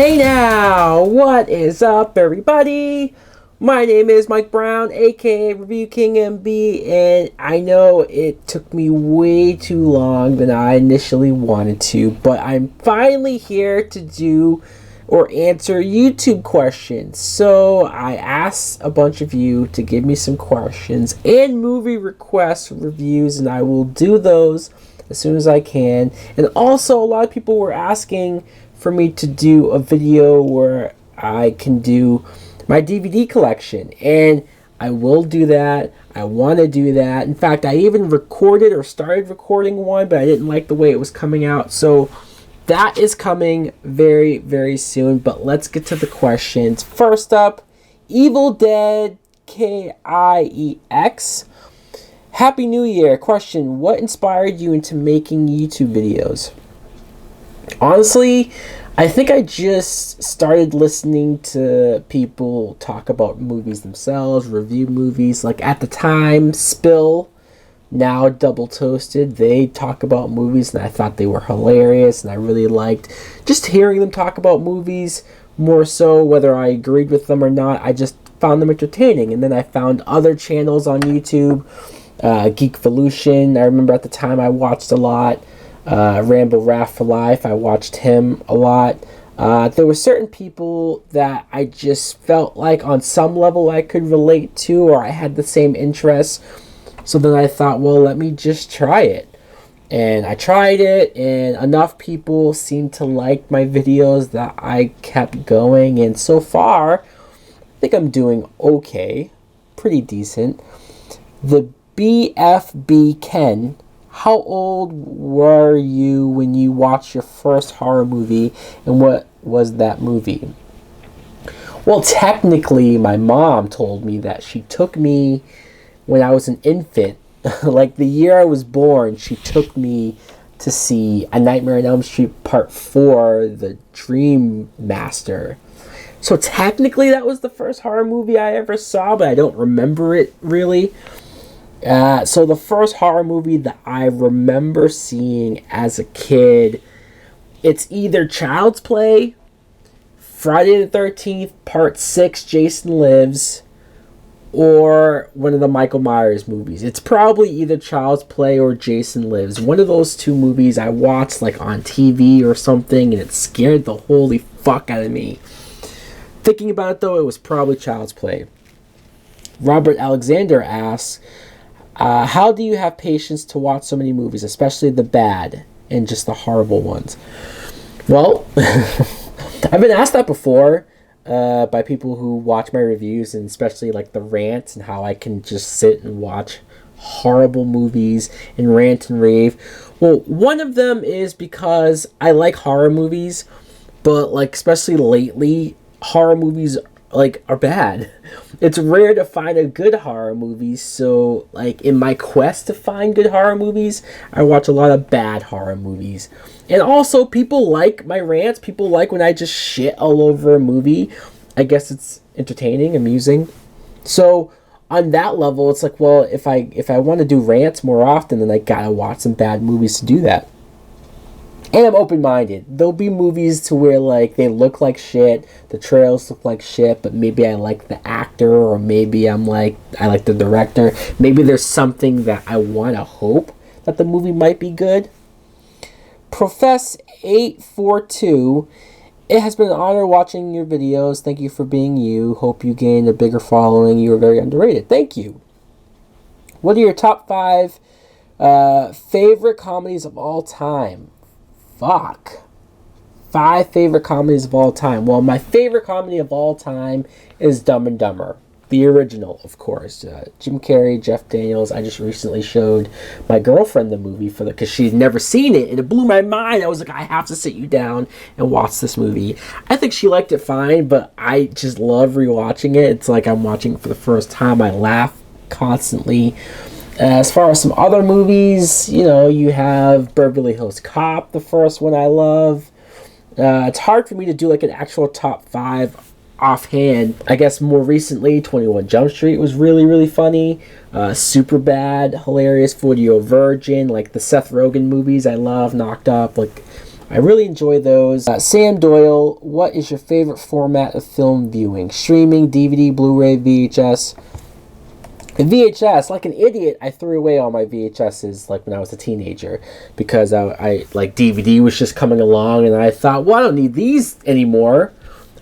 Hey now, what is up everybody? My name is Mike Brown, aka ReviewKingMB, and I know it took me way too long than I initially wanted to, but I'm finally here to do or answer YouTube questions. So I asked a bunch of you to give me some questions and movie requests, reviews, and I will do those as soon as I can. And also, a lot of people were asking for me to do a video where I can do my DVD collection, and I will do that. I want to do that. In fact, I even recorded or started recording one, but I didn't like the way it was coming out, so that is coming very, very soon. But let's get to the questions. First up, Evil Dead KIEX. Happy New Year. Question: what inspired you into making YouTube videos? Honestly, I think I just started listening to people talk about movies themselves, review movies. Like at the time, Spill, now Double Toasted, they talk about movies, and I thought they were hilarious, and I really liked just hearing them talk about movies. More so, whether I agreed with them or not, I just found them entertaining. And then I found other channels on YouTube, Geekvolution, I remember at the time I watched a lot. Rambo Raff for Life, I watched him a lot. There were certain people that I just felt like on some level I could relate to, or I had the same interests. So then I thought, well, let me just try it. And I tried it, and enough people seemed to like my videos that I kept going. And so far, I think I'm doing okay. Pretty decent. The BFB Ken: how old were you when you watched your first horror movie, and what was that movie? Well, technically, my mom told me that she took me when I was an infant. Like the year I was born, she took me to see A Nightmare on Elm Street Part 4, The Dream Master. So technically, that was the first horror movie I ever saw, but I don't remember it really. So the first horror movie that I remember seeing as a kid, it's either Child's Play, Friday the 13th, Part 6, Jason Lives, or one of the Michael Myers movies. It's probably either Child's Play or Jason Lives. One of those two movies I watched like on TV or something, and it scared the holy fuck out of me. Thinking about it though, it was probably Child's Play. Robert Alexander asks, how do you have patience to watch so many movies, especially the bad and just the horrible ones? Well, I've been asked that before by people who watch my reviews, and especially like the rants, and how I can just sit and watch horrible movies and rant and rave. Well, one of them is because I like horror movies, but like especially lately, horror movies like are bad. It's rare to find a good horror movie, so like in my quest to find good horror movies, I watch a lot of bad horror movies. And also, people like my rants. People like when I just shit all over a movie. I guess it's entertaining, amusing. So on that level, it's like, well, if I want to do rants more often, then I gotta watch some bad movies to do that. And I'm open-minded. There'll be movies to where like they look like shit, the trailers look like shit, but maybe I like the actor, or maybe I like the director. Maybe there's something that I want to hope that the movie might be good. Profess842: it has been an honor watching your videos. Thank you for being you. Hope you gain a bigger following. You are very underrated. Thank you. What are your top 5 favorite comedies of all time? Fuck. 5 favorite comedies of all time. Well, my favorite comedy of all time is Dumb and Dumber. The original, of course. Jim Carrey, Jeff Daniels. I just recently showed my girlfriend the movie because she'd never seen it, and it blew my mind. I was like, I have to sit you down and watch this movie. I think she liked it fine, but I just love rewatching it. It's like I'm watching it for the first time. I laugh constantly. As far as some other movies, you know, you have Beverly Hills Cop, the first one I love. It's hard for me to do like an actual top 5 offhand. I guess more recently, 21 Jump Street was really, really funny. Superbad, hilarious. 40-Year-Old Virgin, like the Seth Rogen movies I love. Knocked Up, like I really enjoy those. Sam Doyle, what is your favorite format of film viewing? Streaming, DVD, Blu-ray, VHS? VHS, like an idiot, I threw away all my VHSs like when I was a teenager because I like DVD was just coming along, and I thought, well, I don't need these anymore.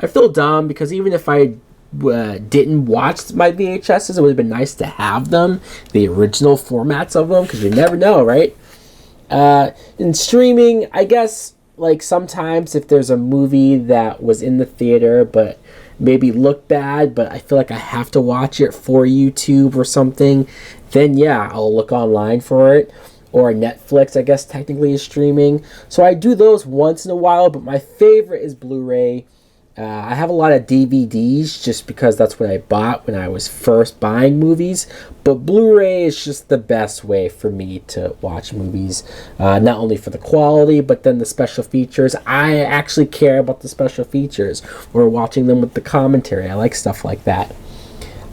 I feel dumb because even if I didn't watch my VHSs, it would have been nice to have them, the original formats of them, because you never know, right? In streaming, I guess, like sometimes if there's a movie that was in the theater but maybe look bad, but I feel like I have to watch it for YouTube or something, then yeah, I'll look online for it. Or Netflix, I guess technically is streaming. So I do those once in a while, but my favorite is Blu-ray. I have a lot of DVDs just because that's what I bought when I was first buying movies. But Blu-ray is just the best way for me to watch movies. Not only for the quality, but then the special features. I actually care about the special features. Or watching them with the commentary. I like stuff like that.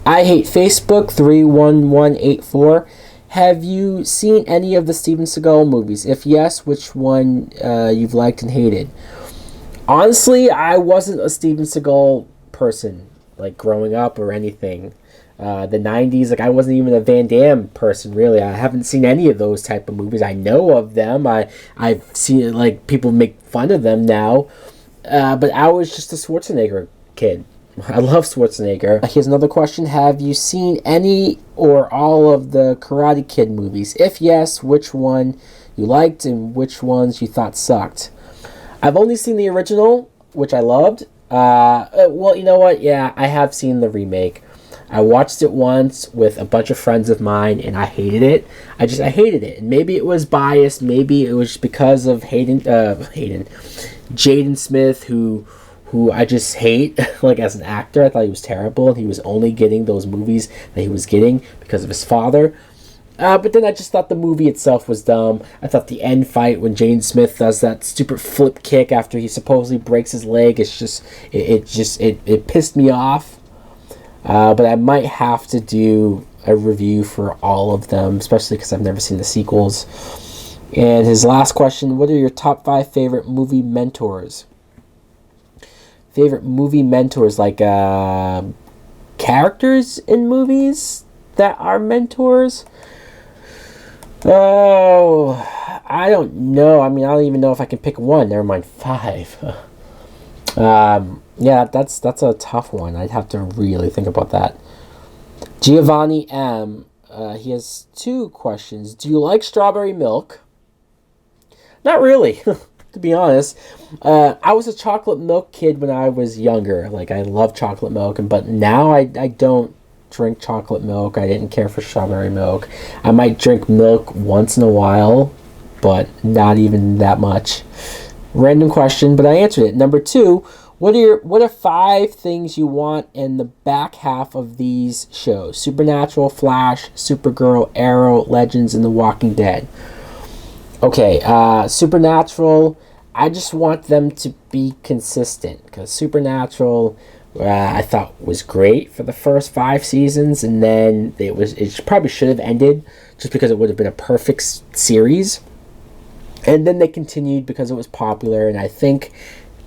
I Hate Facebook 31184. Have you seen any of the Steven Seagal movies? If yes, which one you've liked and hated? Honestly, I wasn't a Steven Seagal person, like, growing up or anything. The 90s, like, I wasn't even a Van Damme person, really. I haven't seen any of those type of movies. I know of them. I've seen, like, people make fun of them now. But I was just a Schwarzenegger kid. I love Schwarzenegger. Here's another question. Have you seen any or all of the Karate Kid movies? If yes, which one you liked and which ones you thought sucked? I've only seen the original, which I loved. Well, you know what? Yeah, I have seen the remake. I watched it once with a bunch of friends of mine, and I hated it. I hated it. And maybe it was biased. Maybe it was because of Jaden Smith, who I just hate, like, as an actor. I thought he was terrible, and he was only getting those movies that he was getting because of his father. But then I just thought the movie itself was dumb. I thought the end fight when Jaden Smith does that stupid flip kick after he supposedly breaks his leg, it pissed me off. But I might have to do a review for all of them, especially because I've never seen the sequels. And his last question, what are your top 5 favorite movie mentors? Favorite movie mentors, like characters in movies that are mentors? Oh, I don't know. I mean, I don't even know if I can pick one. Never mind 5. Yeah, that's a tough one. I'd have to really think about that. Giovanni M. He has 2 questions. Do you like strawberry milk? Not really, to be honest. I was a chocolate milk kid when I was younger. Like, I love chocolate milk, but now I don't drink chocolate milk. I didn't care for strawberry milk. I might drink milk once in a while, but not even that much. Random question, but I answered it. Number 2, what are 5 things you want in the back half of these shows? Supernatural, Flash, Supergirl, Arrow, Legends, and The Walking Dead. Okay, Supernatural, I just want them to be consistent, because Supernatural I thought was great for the first 5 seasons, and then it probably should have ended just because it would have been a perfect series. And then they continued because it was popular, and I think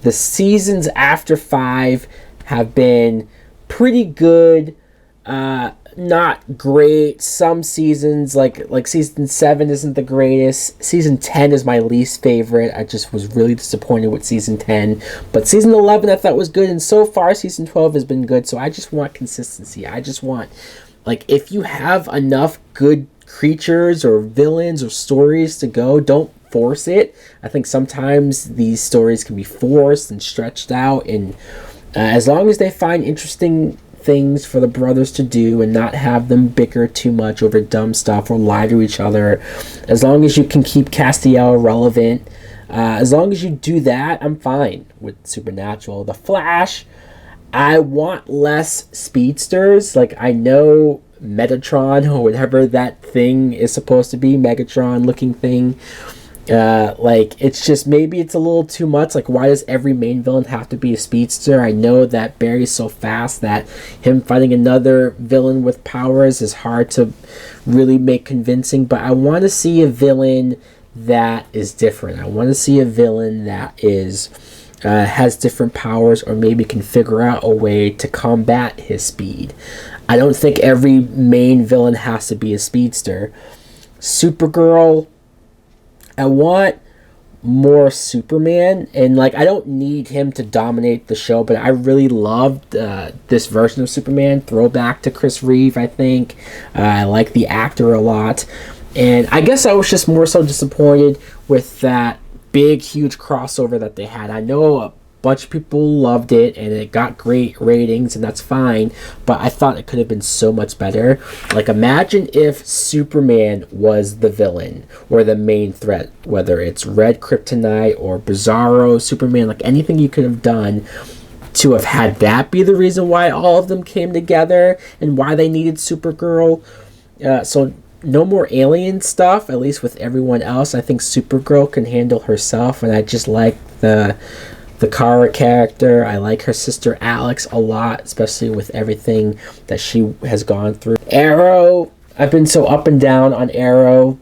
the seasons after 5 have been pretty good. Not great. Some seasons, like season 7 isn't the greatest. Season 10 is my least favorite. I just was really disappointed with season 10. But season 11 I thought was good, and so far season 12 has been good. So I just want consistency. I just want, like, if you have enough good creatures or villains or stories to go, don't force it. I think sometimes these stories can be forced and stretched out, and as long as they find interesting things for the brothers to do and not have them bicker too much over dumb stuff or lie to each other, as long as you can keep Castiel relevant, as long as you do that, I'm fine with Supernatural. The Flash, I want less speedsters. Like, I know Metatron or whatever that thing is supposed to be, Megatron looking thing, like, it's just, maybe it's a little too much. Like, why does every main villain have to be a speedster? I know that Barry's so fast that him fighting another villain with powers is hard to really make convincing, but I want to see a villain that is different. I want to see a villain that is has different powers, or maybe can figure out a way to combat his speed. I don't think every main villain has to be a speedster. Supergirl, I want more Superman, and like, I don't need him to dominate the show, but I really loved this version of Superman, throwback to Chris Reeve. I think I like the actor a lot, and I guess I was just more so disappointed with that big huge crossover that they had. I know a bunch of people loved it and it got great ratings, and that's fine, but I thought it could have been so much better. Like, imagine if Superman was the villain or the main threat, whether it's Red Kryptonite or Bizarro Superman, like anything you could have done to have had that be the reason why all of them came together and why they needed Supergirl. So no more alien stuff, at least with everyone else. I think Supergirl can handle herself, and I just like the Kara character. I like her sister Alex a lot, especially with everything that she has gone through. Arrow, I've been so up and down on Arrow,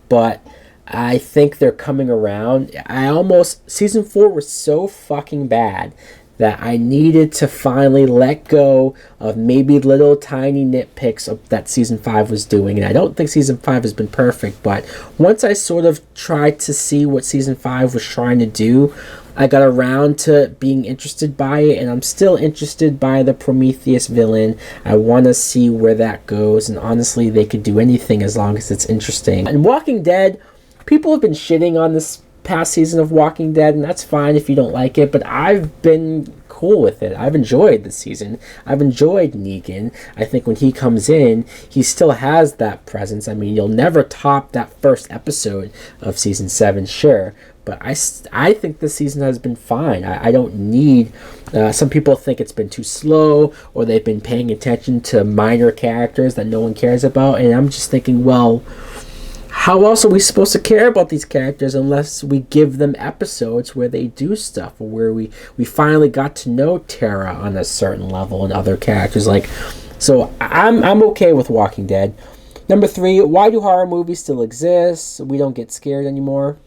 but I think they're coming around. Season 4 was so fucking bad that I needed to finally let go of maybe little tiny nitpicks of that Season 5 was doing. And I don't think Season 5 has been perfect, but once I sort of tried to see what Season 5 was trying to do, I got around to being interested by it, and I'm still interested by the Prometheus villain. I want to see where that goes, and honestly, they could do anything as long as it's interesting. And Walking Dead, people have been shitting on this past season of Walking Dead, and that's fine if you don't like it, but I've been cool with it. I've enjoyed the season. I've enjoyed Negan. I think when he comes in, he still has that presence. I mean, you'll never top that first episode of season 7, sure, but I think this season has been fine. I don't need... some people think it's been too slow, or they've been paying attention to minor characters that no one cares about, and I'm just thinking, well, how else are we supposed to care about these characters unless we give them episodes where they do stuff, or where we finally got to know Tara on a certain level and other characters? Like, so I'm okay with Walking Dead. Number 3, why do horror movies still exist? We don't get scared anymore.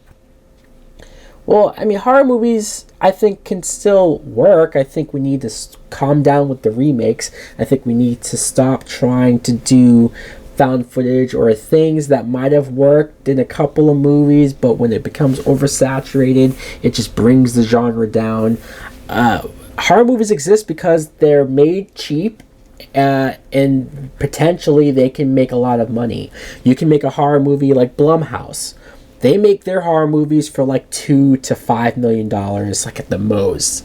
Well, I mean, horror movies, I think, can still work. I think we need to calm down with the remakes. I think we need to stop trying to do found footage or things that might have worked in a couple of movies, but when it becomes oversaturated, it just brings the genre down. Horror movies exist because they're made cheap, and potentially they can make a lot of money. You can make a horror movie like Blumhouse. They make their horror movies for like $2 to $5 million, like at the most.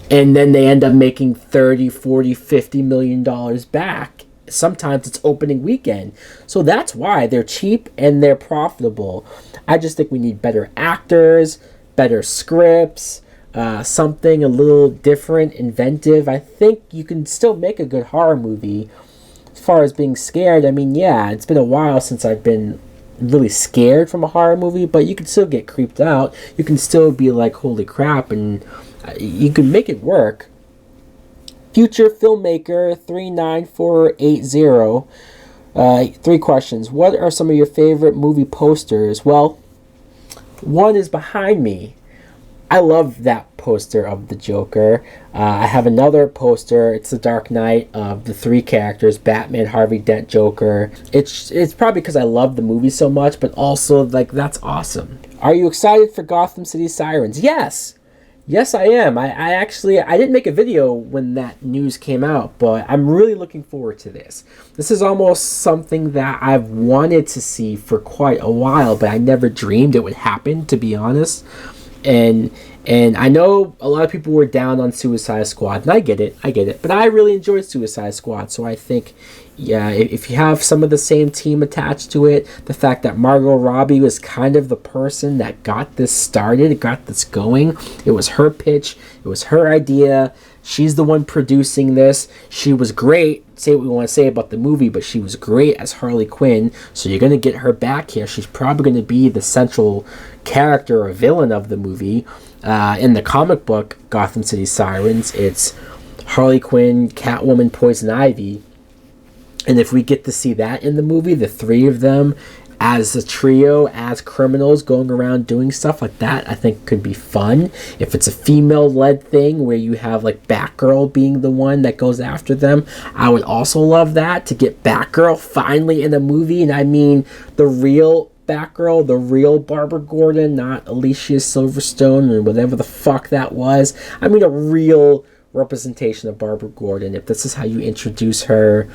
And then they end up making $30, $40, $50 million back. Sometimes it's opening weekend. So that's why they're cheap and they're profitable. I just think we need better actors, better scripts, something a little different, inventive. I think you can still make a good horror movie. As far as being scared, I mean, yeah, it's been a while since I've been really scared from a horror movie, but you can still get creeped out. You can still be like, holy crap, and you can make it work. Future filmmaker 39480. 3 questions. What are some of your favorite movie posters? Well, one is behind me. I love that poster of the Joker. I have another poster. It's The Dark Knight of the 3 characters: Batman, Harvey Dent, Joker. It's probably because I love the movie so much, but also, like, that's awesome. Are you excited for Gotham City Sirens? Yes. Yes, I am. I didn't make a video when that news came out, but I'm really looking forward to this. This is almost something that I've wanted to see for quite a while, but I never dreamed it would happen, to be honest. And I know a lot of people were down on Suicide Squad, and I get it, but I really enjoyed Suicide Squad, so I think, yeah, if you have some of the same team attached to it, the fact that Margot Robbie was kind of the person that got this started, got this going, it was her pitch, it was her idea, she's the one producing this, she was great, say what we want to say about the movie, but she was great as Harley Quinn, so you're going to get her back here. She's probably going to be the central character or villain of the movie. In the comic book Gotham City Sirens, it's Harley Quinn, Catwoman, Poison Ivy, and if we get to see that in the movie, the 3 of them as a trio, as criminals going around doing stuff like that, I think could be fun. If it's a female-led thing where you have like Batgirl being the one that goes after them, I would also love that, to get Batgirl finally in a movie. And I mean the real Batgirl, the real Barbara Gordon, not Alicia Silverstone or whatever the fuck that was. I mean a real representation of Barbara Gordon. If this is how you introduce her,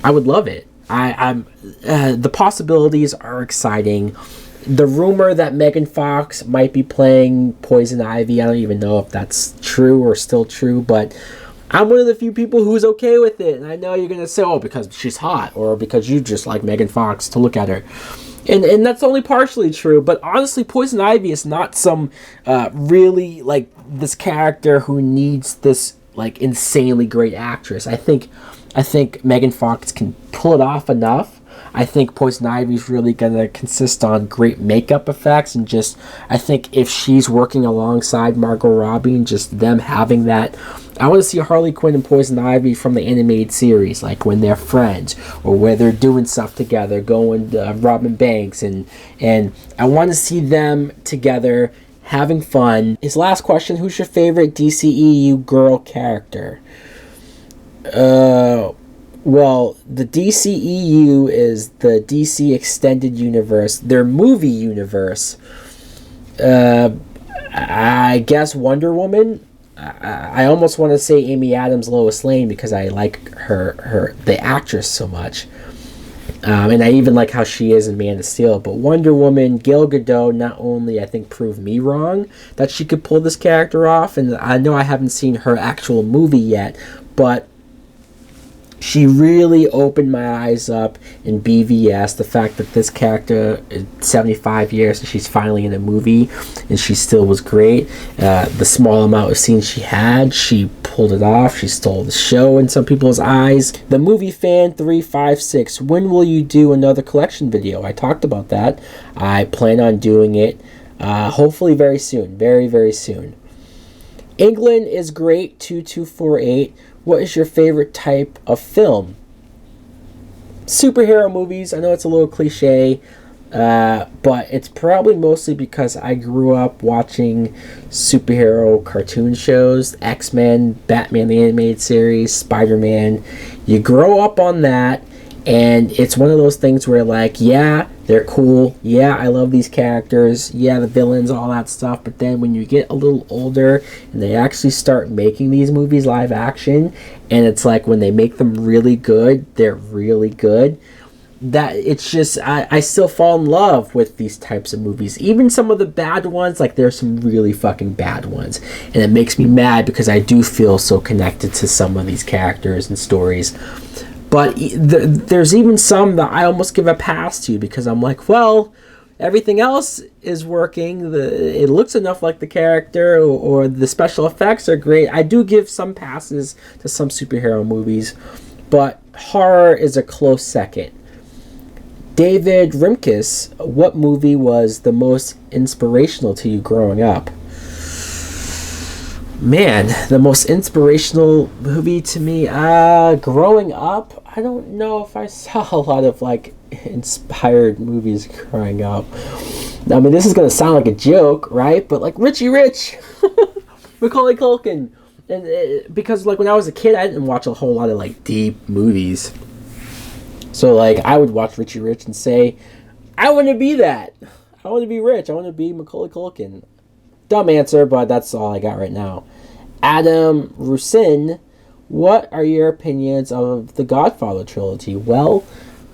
I would love it. The possibilities are exciting. The rumor that Megan Fox might be playing Poison Ivy, I don't even know if that's true or still true, but I'm one of the few people who's okay with it. And I know you're gonna say, oh, because she's hot, or because you just like Megan Fox to look at her. And that's only partially true, but honestly, Poison Ivy is not some really like this character who needs this like insanely great actress. I think Megan Fox can pull it off enough. I think Poison Ivy's really gonna consist on great makeup effects, and just, I think if she's working alongside Margot Robbie and just them having that, I want to see Harley Quinn and Poison Ivy from the animated series, like when they're friends or where they're doing stuff together, going robbing banks, and I want to see them together having fun. His last question: who's your favorite DCEU girl character? Well, the DCEU is the DC Extended Universe, their movie universe. I guess Wonder Woman. I almost want to say Amy Adams, Lois Lane, because I like the actress so much. And I even like how she is in Man of Steel. But Wonder Woman, Gal Gadot, not only, I think, proved me wrong that she could pull this character off, and I know I haven't seen her actual movie yet, but she really opened my eyes up in BVS. The fact that this character is 75 years and she's finally in a movie and she still was great. The small amount of scenes she had, she pulled it off. She stole the show in some people's eyes. The Movie Fan 356, when will you do another collection video? I talked about that. I plan on doing it hopefully very soon. Very, very soon. England is great, 2248. What is your favorite type of film? Superhero movies. I know it's a little cliche, but it's probably mostly because I grew up watching superhero cartoon shows. X-Men, Batman the Animated Series, Spider-Man. You grow up on that, and it's one of those things where, like, yeah, they're cool. Yeah, I love these characters. Yeah, the villains, all that stuff. But then when you get a little older and they actually start making these movies live action, and it's like when they make them really good, they're really good. That it's just, I still fall in love with these types of movies. Even some of the bad ones, like there's some really fucking bad ones. And it makes me mad because I do feel so connected to some of these characters and stories. But there's even some that I almost give a pass to because I'm like, well, everything else is working. It looks enough like the character, or the special effects are great. I do give some passes to some superhero movies, but horror is a close second. David Rimkus, what movie was the most inspirational to you growing up? Man, the most inspirational movie to me, growing up, I don't know if I saw a lot of like inspired movies growing up. I mean, this is gonna sound like a joke, right? But like Richie Rich, Macaulay Culkin, and because like when I was a kid, I didn't watch a whole lot of like deep movies. So like I would watch Richie Rich and say, I want to be that. I want to be rich. I want to be Macaulay Culkin. Dumb answer, but that's all I got right now. Adam Rusin, what are your opinions of the Godfather trilogy? Well,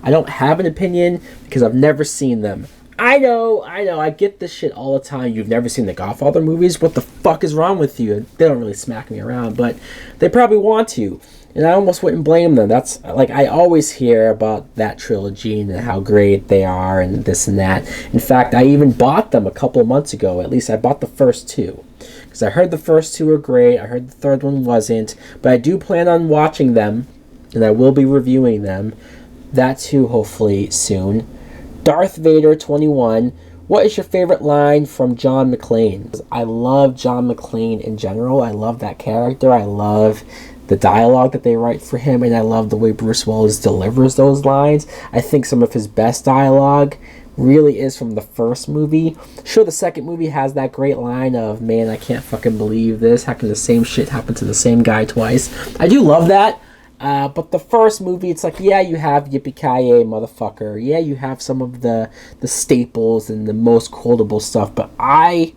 I don't have an opinion because I've never seen them. I know, I get this shit all the time. You've never seen the Godfather movies? What the fuck is wrong with you? They don't really smack me around, but they probably want to. And I almost wouldn't blame them. That's like, I always hear about that trilogy and how great they are and this and that. In fact, I even bought them a couple of months ago. At least I bought the first two. Because I heard the first two were great. I heard the third one wasn't. But I do plan on watching them. And I will be reviewing them. That too, hopefully, soon. Darth Vader 21. What is your favorite line from John McClane? I love John McClane in general. I love that character. I love the dialogue that they write for him, and I love the way Bruce Willis delivers those lines. I think some of his best dialogue really is from the first movie. Sure, the second movie has that great line of, man, I can't fucking believe this. How can the same shit happen to the same guy twice? I do love that. But the first movie, it's like, yeah, you have Yippee-ki-yay, motherfucker. Yeah, you have some of the staples and the most quotable stuff. But I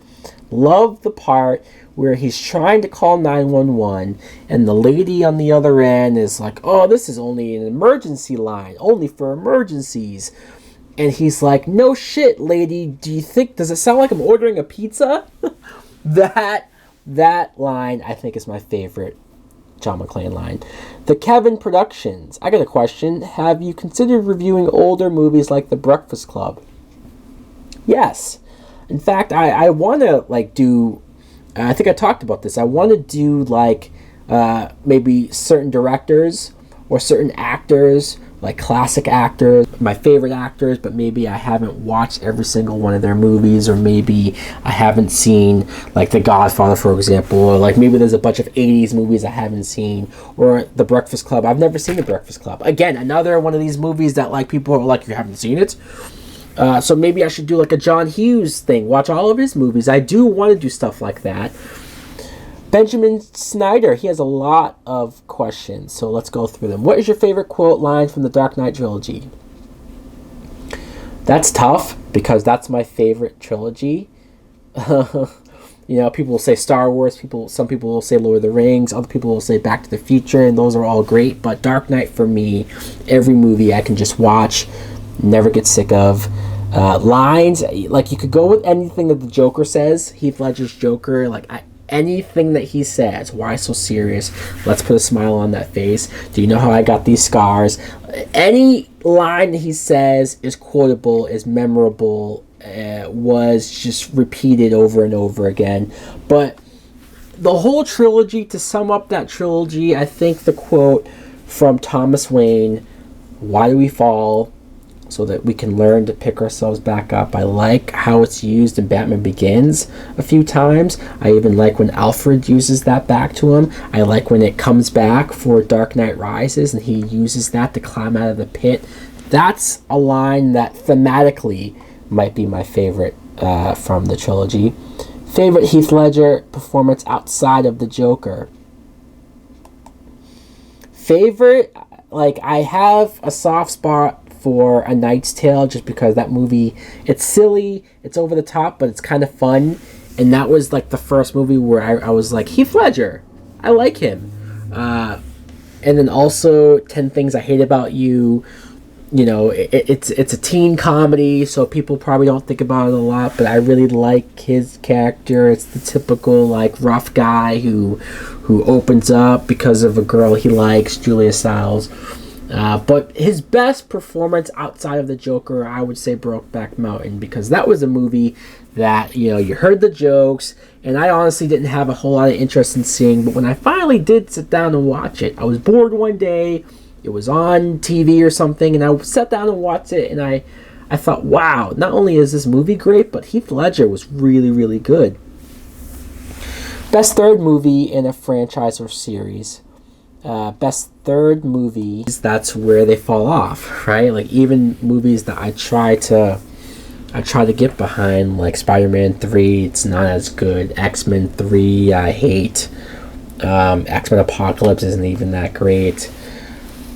love the part where he's trying to call 911 and the lady on the other end is like, oh, this is only an emergency line, only for emergencies. And he's like, no shit, lady, does it sound like I'm ordering a pizza? That line, I think, is my favorite John McClane line. The Kevin Productions. I got a question. Have you considered reviewing older movies like The Breakfast Club? Yes. In fact, I want to, do... I think I talked about this. I want to do, maybe certain directors or certain actors, like classic actors, my favorite actors, but maybe I haven't watched every single one of their movies, or maybe I haven't seen, The Godfather, for example, or maybe there's a bunch of 80s movies I haven't seen, or The Breakfast Club. I've never seen The Breakfast Club. Again, another one of these movies that, people are like, you haven't seen it? So maybe I should do, a John Hughes thing, watch all of his movies. I do want to do stuff like that. Benjamin Snyder, he has a lot of questions, so let's go through them. What is your favorite quote line from the Dark Knight trilogy? That's tough, because that's my favorite trilogy. People will say Star Wars, some people will say Lord of the Rings, other people will say Back to the Future, and those are all great, but Dark Knight, for me, every movie I can just watch, never get sick of. Lines, you could go with anything that the Joker says, Heath Ledger's Joker, anything that he says, why so serious? Let's put a smile on that face. Do you know how I got these scars? Any line that he says is quotable, is memorable, was just repeated over and over again. But the whole trilogy, to sum up that trilogy, I think the quote from Thomas Wayne, why do we fall? So that we can learn to pick ourselves back up. I like how it's used in Batman Begins a few times. I even like when Alfred uses that back to him. I like when it comes back for Dark Knight Rises and he uses that to climb out of the pit. That's a line that thematically might be my favorite from the trilogy. Favorite Heath Ledger performance outside of the Joker. Favorite, I have a soft spot for A Knight's Tale, just because that movie, it's silly, it's over the top, but it's kind of fun. And that was the first movie where I was like, Heath Ledger, I like him. And then also 10 Things I Hate About You. It's a teen comedy, so people probably don't think about it a lot, but I really like his character. It's the typical rough guy who opens up because of a girl he likes, Julia Stiles. But his best performance outside of the Joker, I would say Brokeback Mountain, because that was a movie that, you heard the jokes, and I honestly didn't have a whole lot of interest in seeing, but when I finally did sit down and watch it, I was bored one day, it was on TV or something, and I sat down and watched it, and I thought, wow, not only is this movie great, but Heath Ledger was really, really good. Best third movie in a franchise or series. Best third movies, that's where they fall off, right? Even movies that I try to get behind, like Spider-Man 3, it's not as good. X-Men 3, I hate. X-Men Apocalypse isn't even that great.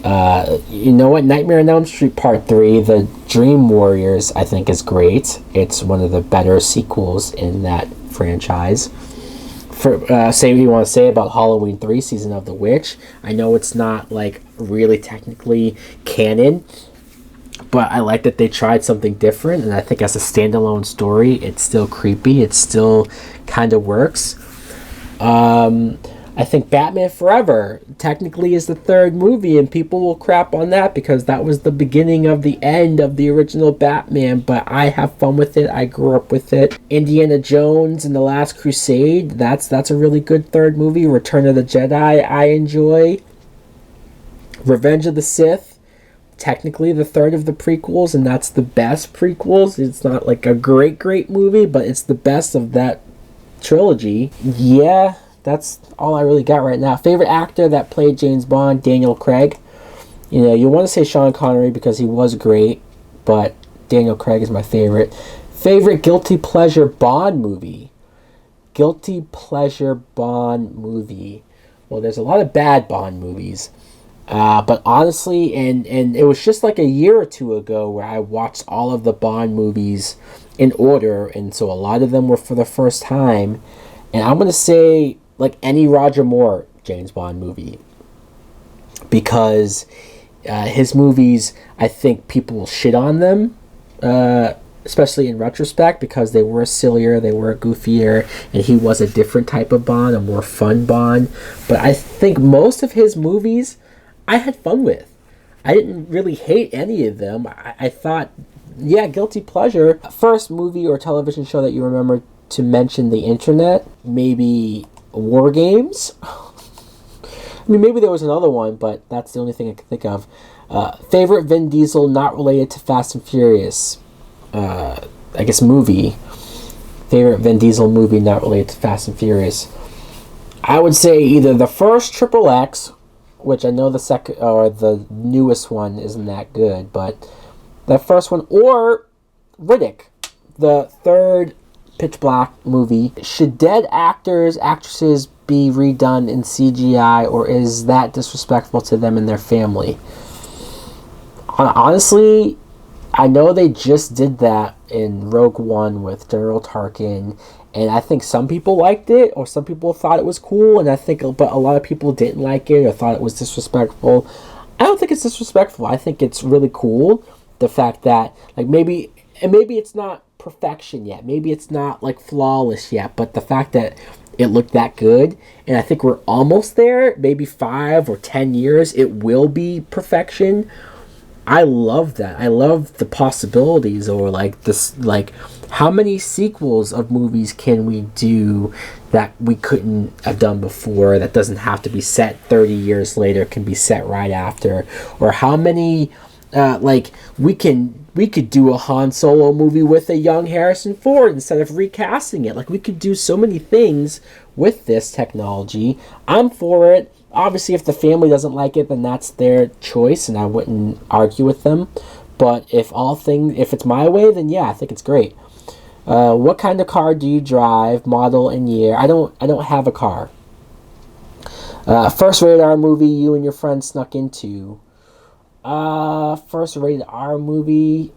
You know what? Nightmare on Elm Street Part 3, The Dream Warriors, I think is great. It's one of the better sequels in that franchise. Say what you want to say about Halloween 3 Season of the Witch. I know it's not really technically canon, but I like that they tried something different, and I think as a standalone story, it's still creepy. It still kind of works. I think Batman Forever technically is the third movie, and people will crap on that because that was the beginning of the end of the original Batman, but I have fun with it. I grew up with it. Indiana Jones and the Last Crusade, that's a really good third movie. Return of the Jedi, I enjoy. Revenge of the Sith, technically the third of the prequels, and that's the best prequels. It's not a great movie, but it's the best of that trilogy. Yeah, that's all I really got right now. Favorite actor that played James Bond, Daniel Craig. You know, you want to say Sean Connery because he was great, but Daniel Craig is my favorite. Favorite guilty pleasure Bond movie. Guilty pleasure Bond movie. Well, there's a lot of bad Bond movies. But honestly, and it was just like a year or two ago where I watched all of the Bond movies in order, and so a lot of them were for the first time. And I'm going to say, like, any Roger Moore James Bond movie. Because his movies, I think people will shit on them, especially in retrospect, because they were sillier, they were goofier, and he was a different type of Bond, a more fun Bond. But I think most of his movies I had fun with. I didn't really hate any of them. I thought, yeah, guilty pleasure. First movie or television show that you remember to mention the internet, maybe War Games. I mean, maybe there was another one, but that's the only thing I can think of. Favorite Vin Diesel not related to Fast and Furious. I guess movie. Favorite Vin Diesel movie not related to Fast and Furious. I would say either the first Triple X, which I know the second or the newest one isn't that good, but that first one, or Riddick, the third Pitch Black movie. Should dead actors, actresses be redone in CGI, or is that disrespectful to them and their family? Honestly, I know they just did that in Rogue One with General Tarkin, and I think some people liked it, or some people thought it was cool, and I think, but a lot of people didn't like it or thought it was disrespectful. I don't think it's disrespectful. I think it's really cool, the fact that, like, maybe it's not perfection yet, maybe it's not like flawless yet, but the fact that it looked that good, and I think we're almost there, maybe 5 or 10 years, it will be perfection. I love that. I love the possibilities, or like this, like how many sequels of movies can we do that we couldn't have done before, that doesn't have to be set 30 years later, can be set right after, or how many like we could do a Han Solo movie with a young Harrison Ford instead of recasting it. Like, we could do so many things with this technology. I'm for it. Obviously, if the family doesn't like it, then that's their choice, and I wouldn't argue with them. But if it's my way, then yeah, I think it's great. What kind of car do you drive? Model and year? I don't have a car. First rated R movie you and your friend snuck into. First rated R movie.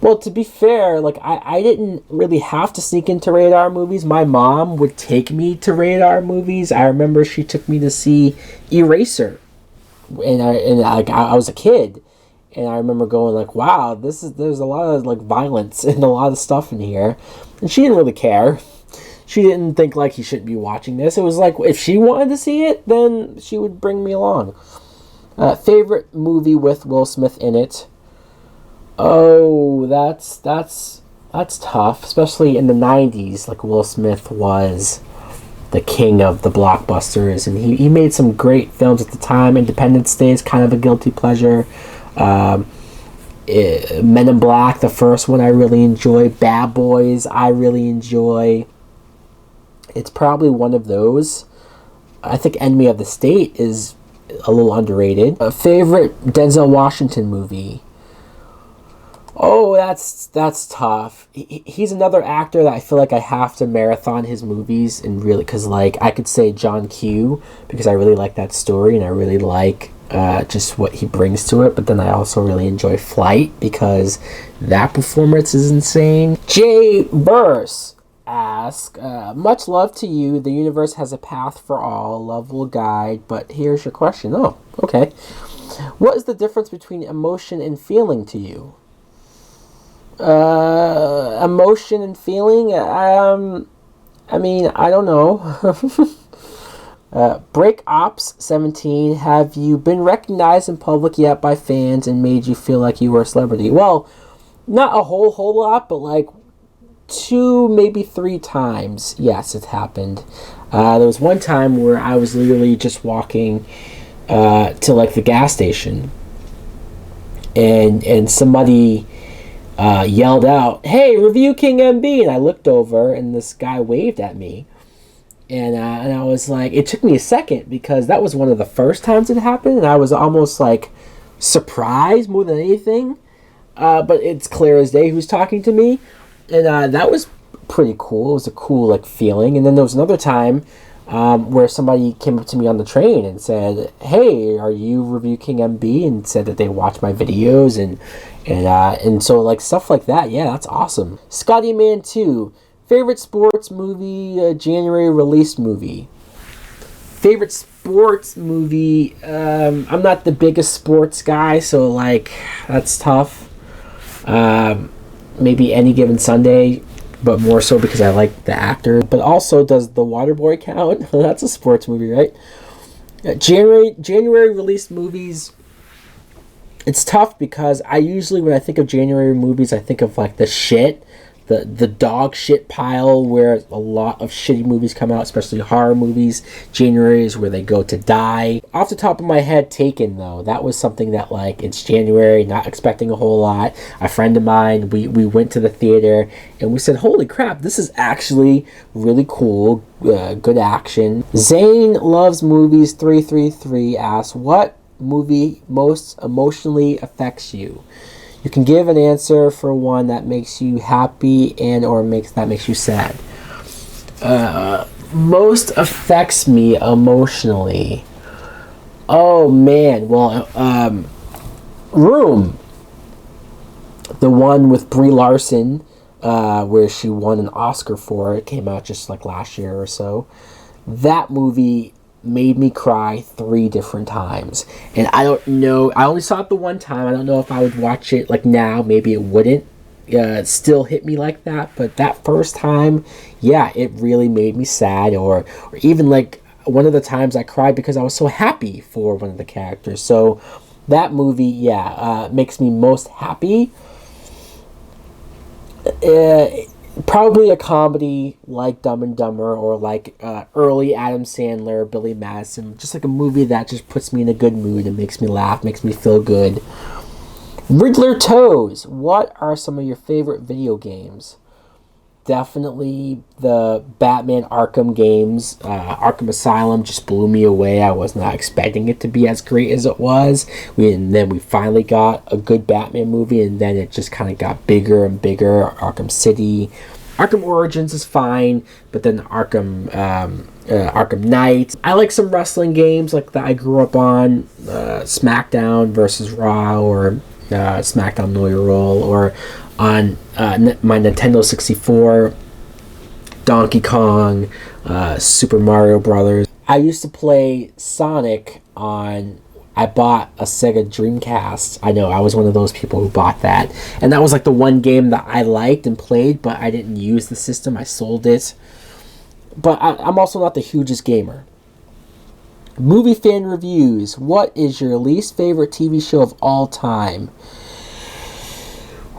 Well, to be fair, like, I didn't really have to sneak into rated R movies. My mom would take me to rated R movies. I remember she took me to see Eraser, and I was a kid, and I remember going like, wow, there's a lot of like violence and a lot of stuff in here, and she didn't really care. She didn't think like he shouldn't be watching this. It was like, if she wanted to see it, then she would bring me along. Favorite movie with Will Smith in it. Oh, that's tough, especially in the 90s. Like, Will Smith was the king of the blockbusters, and he made some great films at the time. Independence Day is kind of a guilty pleasure. Men in Black, the first one, I really enjoy. Bad Boys, I really enjoy. It's probably one of those. I think Enemy of the State is a little underrated. A favorite Denzel Washington movie. Oh, that's tough. He's another actor that I feel like I have to marathon his movies, and really, because like I could say John Q, because I really like that story and I really like just what he brings to it. But then I also really enjoy Flight, because that performance is insane. Jay Burse asks, much love to you. The universe has a path for all. Love will guide. But here's your question. Oh, okay. What is the difference between emotion and feeling to you? Emotion and feeling, I mean, I don't know. Break Ops 17, have you been recognized in public yet by fans and made you feel like you were a celebrity? Well, not a whole lot, but like 2, maybe 3 times. Yes, it happened. There was one time where I was literally just walking to like the gas station, and somebody yelled out, "Hey, Review King MB!" And I looked over, and this guy waved at me. And I was like, it took me a second because that was one of the first times it happened, and I was almost like surprised more than anything. But it's clear as day who's talking to me, and that was pretty cool. It was a cool like feeling. And then there was another time where somebody came up to me on the train and said, "Hey, are you Review King MB?" and said that they watch my videos and so like stuff like that. Yeah, that's awesome. Scotty Man 2. Favorite sports movie, January release movie. Favorite sports movie, I'm not the biggest sports guy, so like, that's tough. Maybe Any Given Sunday, but more so because I like the actor. But also, does The Waterboy count? That's a sports movie, right? January released movies, it's tough because I usually, when I think of January movies, I think of like the shit. The dog shit pile where a lot of shitty movies come out, especially horror movies. January is where they go to die. Off the top of my head, Taken, though. That was something that, like, it's January, not expecting a whole lot. A friend of mine, we went to the theater, and we said, holy crap, this is actually really cool, good action. Zane Loves Movies 333 asks, what movie most emotionally affects you? You can give an answer for one that makes you happy and or makes you sad. Most affects me emotionally. Oh man, well, Room, the one with Brie Larson, where she won an Oscar for it, came out just like last year or so. That movie made me cry 3 different times, and I don't know, I only saw it the one time. I don't know if I would watch it like now. Maybe it wouldn't still hit me like that, but that first time, yeah, it really made me sad, or even like one of the times I cried because I was so happy for one of the characters. So that movie, yeah, makes me most happy. Probably a comedy like Dumb and Dumber, or like early Adam Sandler, Billy Madison. Just like a movie that just puts me in a good mood and makes me laugh, makes me feel good. Riddler Toes. What are some of your favorite video games? Definitely the Batman Arkham games. Arkham Asylum just blew me away. I was not expecting it to be as great as it was. And then we finally got a good Batman movie, and then it just kind of got bigger and bigger. Arkham City. Arkham Origins is fine, but then Arkham Knight. I like some wrestling games like that I grew up on. SmackDown versus Raw, or SmackDown No Your Roll, or on my Nintendo 64, Donkey Kong, Super Mario Brothers. I used to play Sonic on, I bought a Sega Dreamcast. I know, I was one of those people who bought that. And that was like the one game that I liked and played, but I didn't use the system. I sold it. But I'm also not the hugest gamer. Movie fan reviews. What is your least favorite TV show of all time?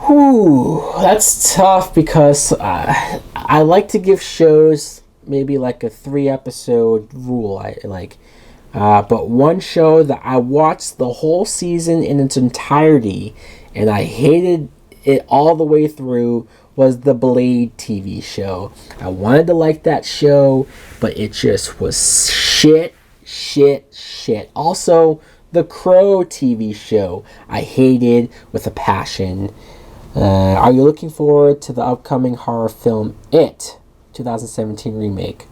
Whew, that's tough because I like to give shows maybe like a 3-episode rule. I like, but one show that I watched the whole season in its entirety and I hated it all the way through was the Blade TV show. I wanted to like that show, but it just was shit. Also, the Crow TV show I hated with a passion. Are you looking forward to the upcoming horror film It 2017 remake?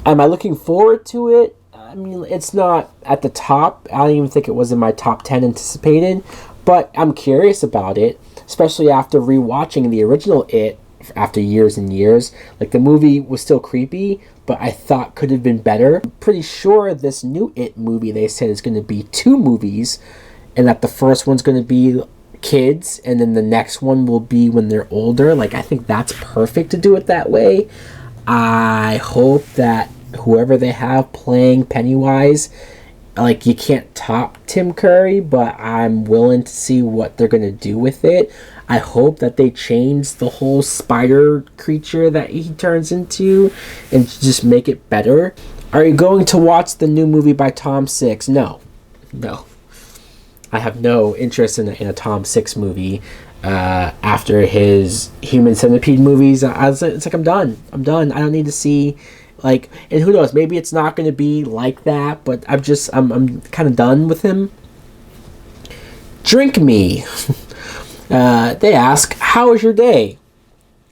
Am I looking forward to it? I mean, it's not at the top. I don't even think it was in my top 10 anticipated, but I'm curious about it, especially after rewatching the original It after years and years. Like, the movie was still creepy, but I thought could have been better. I'm pretty sure this new It movie, they said, is going to be 2 movies, and that the first one's going to be kids, and then the next one will be when they're older. Like, I think that's perfect to do it that way. I hope that whoever they have playing Pennywise, like, you can't top Tim Curry, but I'm willing to see what they're gonna do with it. I hope that they change the whole spider creature that he turns into and just make it better. Are you going to watch the new movie by Tom Six? No. I have no interest in a Tom Six movie. after his Human Centipede movies. It's like I'm done. I don't need to see, like, and who knows? Maybe it's not going to be like that. But I'm kind of done with him. Drink Me. They ask, how was your day?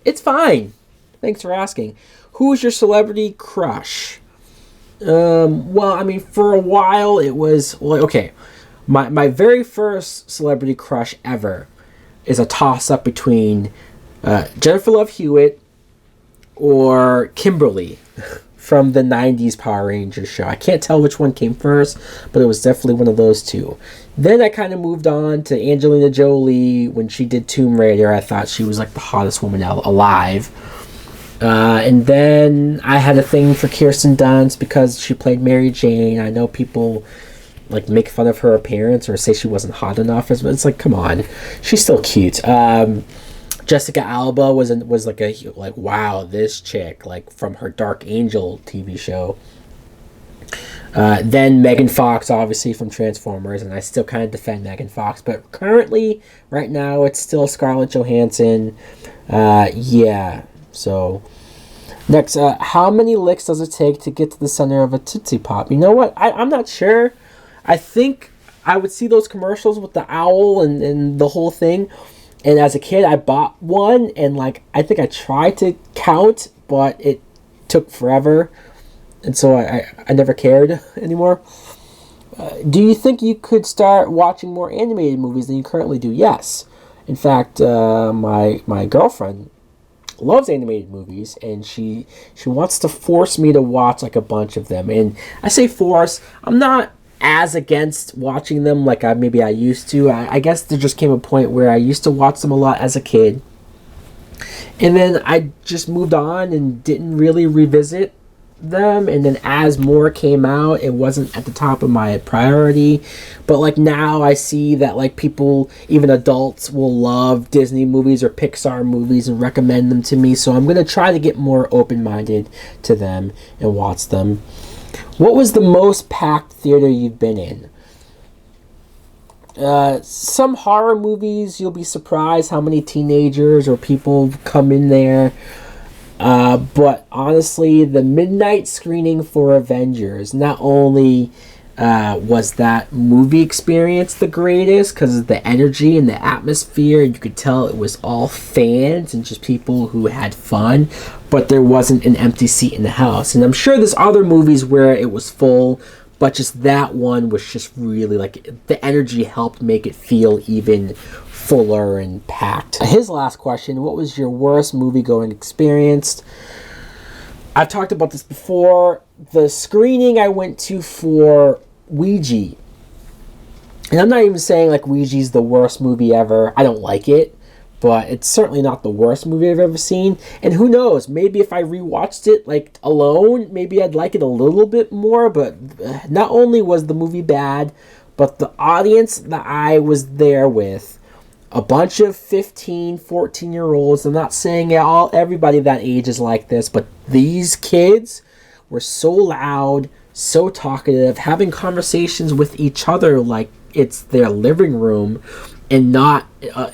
It's fine. Thanks for asking. Who's your celebrity crush? Well, I mean, for a while it was, well, okay. My very first celebrity crush ever is a toss-up between Jennifer Love Hewitt or Kimberly from the 90s Power Rangers show. I can't tell which one came first, but it was definitely one of those two. Then I kind of moved on to Angelina Jolie when she did Tomb Raider. I thought she was like the hottest woman alive. And then I had a thing for Kirsten Dunst because she played Mary Jane. I know people like make fun of her appearance or say she wasn't hot enough. But it's like, come on, she's still cute. Jessica Alba was like wow, this chick, like from her Dark Angel TV show. Then Megan Fox, obviously from Transformers, and I still kind of defend Megan Fox, but currently, right now, it's still Scarlett Johansson. Yeah. So, next, how many licks does it take to get to the center of a Tootsie Pop? You know what? I'm not sure. I think I would see those commercials with the owl and the whole thing. And as a kid, I bought one, and like I think I tried to count, but it took forever. And so I never cared anymore. Do you think you could start watching more animated movies than you currently do? Yes. In fact, my girlfriend loves animated movies, and she wants to force me to watch like a bunch of them. And I say force, I'm not as against watching them like I used to. I guess there just came a point where I used to watch them a lot as a kid, and then I just moved on and didn't really revisit them. And then as more came out, it wasn't at the top of my priority. But like now I see that like people, even adults, will love Disney movies or Pixar movies and recommend them to me, so I'm going to try to get more open-minded to them and watch them. What was the most packed theater you've been in? Some horror movies, you'll be surprised how many teenagers or people come in there. But honestly, the midnight screening for Avengers, not only was that movie experience the greatest because of the energy and the atmosphere, and you could tell it was all fans and just people who had fun, but there wasn't an empty seat in the house. And I'm sure there's other movies where it was full, but just that one was just really like the energy helped make it feel even fuller and packed. His last question, what was your worst movie-going experience? I've talked about this before. The screening I went to for Ouija, and I'm not even saying like Ouija's the worst movie ever. I don't like it, but it's certainly not the worst movie I've ever seen. And who knows, maybe if I rewatched it like alone, maybe I'd like it a little bit more. But not only was the movie bad, but the audience that I was there with, a bunch of 15, 14-year-olds. I'm not saying everybody that age is like this, but these kids were so loud, so talkative, having conversations with each other like it's their living room and not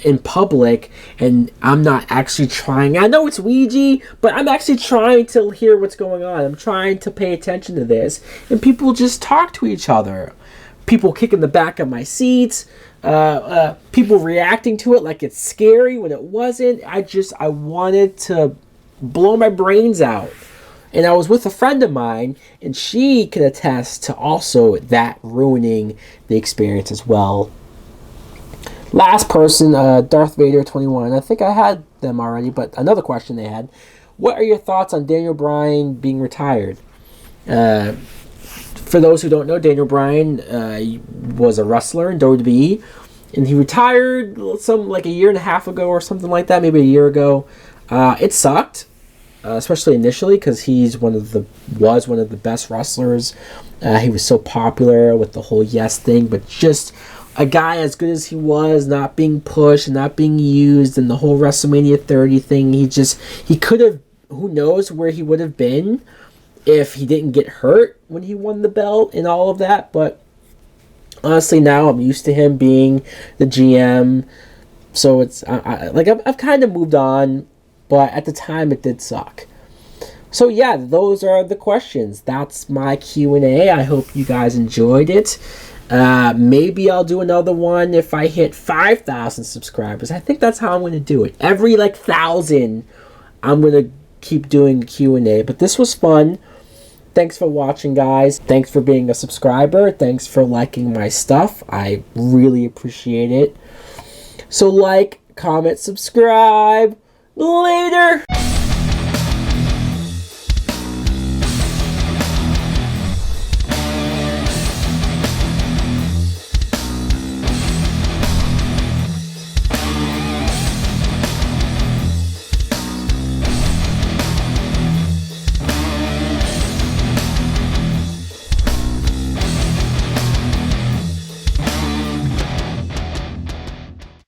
in public. And I'm not actually trying. I know it's Ouija, but I'm actually trying to hear what's going on. I'm trying to pay attention to this. And people just talk to each other. People kicking the back of my seats. People reacting to it like it's scary when it wasn't. I wanted to blow my brains out. And I was with a friend of mine, and she can attest to also that ruining the experience as well. Last person, Darth Vader 21. I think I had them already, but another question they had. What are your thoughts on Daniel Bryan being retired? For those who don't know, Daniel Bryan was a wrestler in WWE, and he retired like a year and a half ago or something like that, maybe a year ago. It sucked, especially initially, because was one of the best wrestlers. He was so popular with the whole yes thing, but just a guy as good as he was, not being pushed, not being used, and the whole WrestleMania 30 thing, he could have, who knows where he would have been if he didn't get hurt when he won the belt and all of that. But honestly, now I'm used to him being the GM So it's I've kind of moved on, but at the time it did suck. So yeah, those are the questions. That's my Q&A. I hope you guys enjoyed it. Maybe I'll do another one if I hit 5,000 subscribers. I think that's how I'm going to do it. Every 1,000, I'm going to keep doing Q&A. But this was fun. Thanks for watching, guys. Thanks for being a subscriber. Thanks for liking my stuff. I really appreciate it. So like, comment, subscribe. Later!